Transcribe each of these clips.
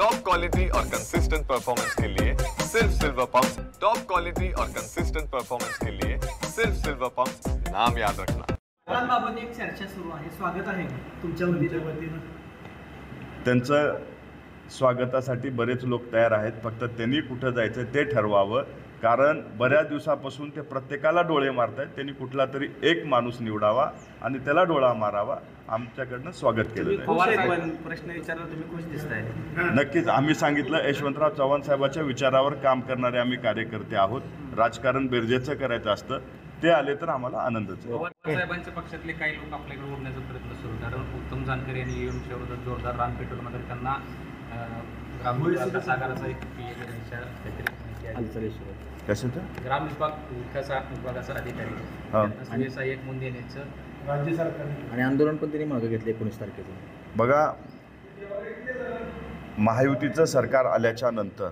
Top quality और consistent performance के लिए सिर्फ सिल्वर पंप्स। टॉप क्वालिटी और कंसिस्टेंट परफॉर्मेंस के लिए सिर्फ सिल्वर पंप्स, नाम याद रखना। बाबत एक चर्चा सुरू आहे, स्वागत आहे तुमच्या वतीनं। त्यांचं स्वागतासाठी बरेच लोक तयार आहेत, फक्त त्यांनी कुठं जायचं ते ठरवावं, कारण बऱ्याच दिवसापासून ते प्रत्येकाला डोळे मारत आहेत। त्यांनी कुठला तरी एक माणूस निवडावा आणि त्याला डोळा मारावा। आमच्याकडनं स्वागत केलं जाईल। प्रश्न विचारला, तुम्ही खुश दिसताय? नक्कीच, आम्ही सांगितलं यशवंतराव चव्हाण साहेबांच्या विचारावर काम करणारे आम्ही कार्यकर्ते आहोत। राजकारण बेरजेचं करायचं असतं, ते आले तर आम्हाला आनंदच आहे। पवार साहेबांच्या पक्षातले काही लोक आपल्याकडे ओढण्याचा प्रयत्न सुरू, कारण उत्तम जानकर यांनी ईव्हीएमच्या विरोधात जोरदार रान पेटवल्यानंतर त्यांना सागराचा एक कशाचं ग्राम विभागाचा अधिकारी सहाय्यक म्हणून देण्याचं राज्य सरकारने आणि आंदोलन पण त्यांनी मागे घेतले 19 तारखेचं। बघा, महायुतीचं सरकार आल्याच्या नंतर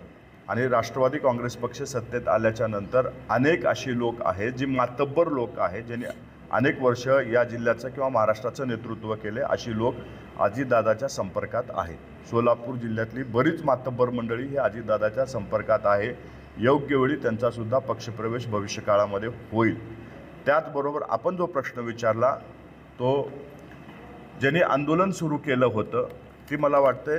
आणि राष्ट्रवादी काँग्रेस पक्ष सत्तेत आल्याच्या नंतर अनेक अशी लोक आहेत जी मातब्बर लोक आहेत, ज्यांनी अनेक वर्ष या जिल्ह्याचं किंवा महाराष्ट्राचं नेतृत्व केले। अशी लोक अजितदादाच्या संपर्कात आहेत। सोलापूर जिल्ह्यातली बरीच मातब्बर मंडळी ही अजितदादाच्या संपर्कात आहे। योग्य वेळी त्यांचासुद्धा पक्षप्रवेश भविष्यकाळामध्ये होईल। त्याचबरोबर आपण जो प्रश्न विचारला, तो ज्यांनी आंदोलन सुरू केलं होतं, ती मला वाटते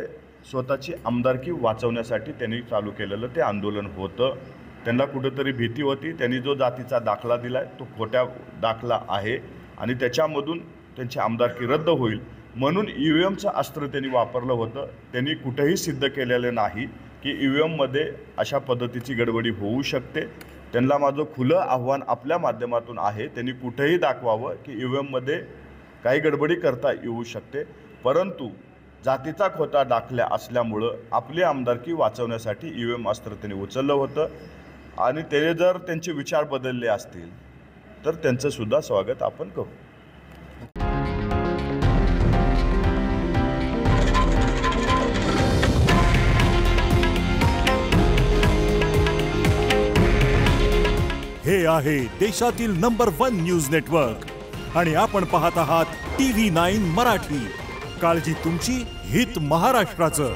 स्वतःची आमदारकी वाचवण्यासाठी त्यांनी चालू केलेलं ते आंदोलन होतं। त्यांना कुठेतरी भीती होती। त्यांनी जो जातीचा दाखला दिला आहे तो खोट्या दाखला आहे आणि त्याच्यामधून त्यांची आमदारकी रद्द होईल म्हणून ईव्हीएमचं अस्त्र त्यांनी वापरलं होतं। त्यांनी कुठेही सिद्ध केलेलं नाही की ईव्हीएममध्ये अशा पद्धतीची गडबडी होऊ शकते। त्यांना माझं खुलं आव्हान आपल्या माध्यमातून आहे, त्यांनी कुठेही दाखवावं की ईव्हीएममध्ये काही गडबडी करता येऊ शकते, परंतु जातीचा खोटा दाखला असल्यामुळं आपली आमदारकी वाचवण्यासाठी ईव्हीएम अस्त्र त्यांनी उचललं होतं आणि ते जर त्यांचे विचार बदलले असतील तर त्यांचं सुद्धा स्वागत आपण करू। हे आहे देशातील नंबर 1 न्यूज नेटवर्क आणि आपण पाहत आहात TV9 मराठी। काळजी तुमची, हित महाराष्ट्राचं।